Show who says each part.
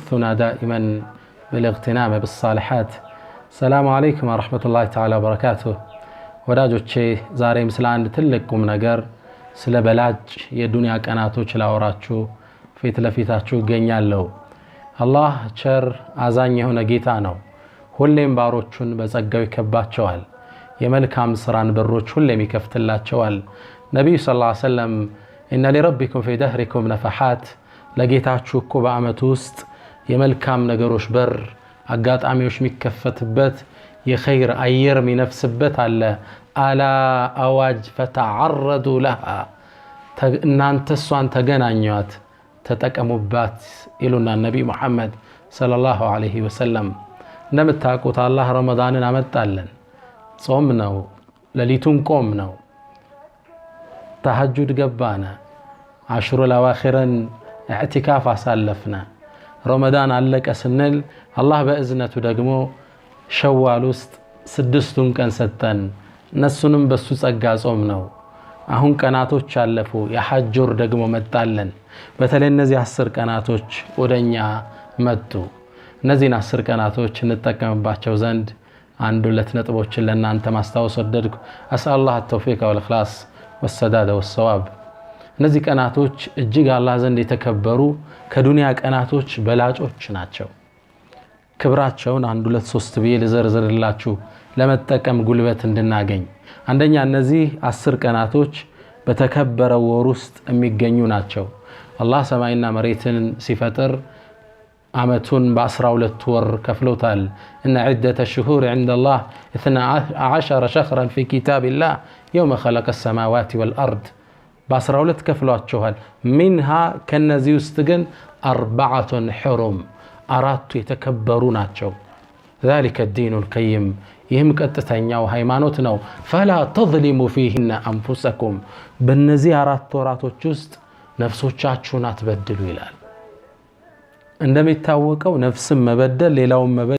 Speaker 1: يحثنا دائما بالاغتنام بالصالحات. السلام عليكم ورحمة الله تعالى وبركاته. ወዳጆቼ ዛሬም ስለ አንድ ትልቅ ቁም ነገር ስለ በላጭ የዱንያ ቀናቶች ላወራችሁ ፊት ለፊታችሁ እገኛለሁ። አላህ ቸር አዛኝ የሆነ ጌታ ነው። ሁሌም ባሮቹን በጸጋው ይከባቸዋል። የመልካም ስራን በሮች ሁሌም ይከፍትላቸዋል። ነብዩ ሰለላሁ ዐለይሂ ወሰለም ኢነ ለረቢኩም ፊ ደህሪኩም ነፈሐት፣ ለጌታችሁ እኮ በአመቱ ውስጥ የመልካም ነገሮች በር አጋጣሚዎች የሚከፈትበት የኸይር አየር የሚነፍስበት አለ። አላ አዋጅ ፈተዓረዱ ለሃ፣ እናንተ እሷን ተገናኟት ተጠቀሙባት ይሉና ነብዩ መሐመድ ሰለላሁ ዐለይሂ ወሰለም። እንደምታውቁት አላህ ረመዳንን አመጣለን። ጾም ነው፣ ሌሊቱን ቆም ነው፣ ተሐጁድ ገባና አሽሩ ለዋኺረን ኢዕቲካፍ አሳለፍና ረመዳን አለቀ ስንል አላህ በእዝነቱ ደግሞ ሸዋል ውስጥ 6ቱን ቀን ሰጠን። እነሱንም በሱ ጸጋ ጾም ነው። አሁን ቀናቶች አለፉ፣ የሐጅ ወር ደግሞ መጣለን። በተለይ እነዚህ 10 ቀናቶች ወደኛ መጡ። እነዚህን 10 ቀናቶች እንጠቀምባቸው ዘንድ አንድ ሁለት ነጥቦችን ለእናንተ ማስታወስ ወደድኩ። አስአላህ التوفيق والإخلاص والسداد والصواب። እነዚህ ቀናቶች እጅግ አላህ ዘንድ የተከበሩ ከዱንያ ቀናቶች በላጮች ናቸው። ክብራቸውን አንድ ሁለት ሶስት ብዬ ልዘርዝርላችሁ ለመጠቀም ጉልበት እንድናገኝ። አንደኛ እነዚህ 10 ቀናቶች በተከበረው ወር ውስጥ የሚገኙ ናቸው። አላህ ሰማይና መሬትን ሲፈጥር አመቱን በ12 ወር ከፍሎታል። እነ ዒደተ ሽሁር عند الله 12 شهرا في كتاب الله يوم خلق السماوات والأرض በ12 ከፍሏቸዋል። منها ከነዚህ ውስጥ ግን 4 حرم አራቱ የተከበሩ ናቸው። ذلك الدين القيم ይህም ቀጥተኛው ሃይማኖት ነው። فلا تظلموا فيهن أنفسكم በእነዚህ 4 ወራቶች ውስጥ ነፍሶቻችሁን አትበድሉ ይላል። እንደሚታወቀው ነፍስን መበደል ሌላውን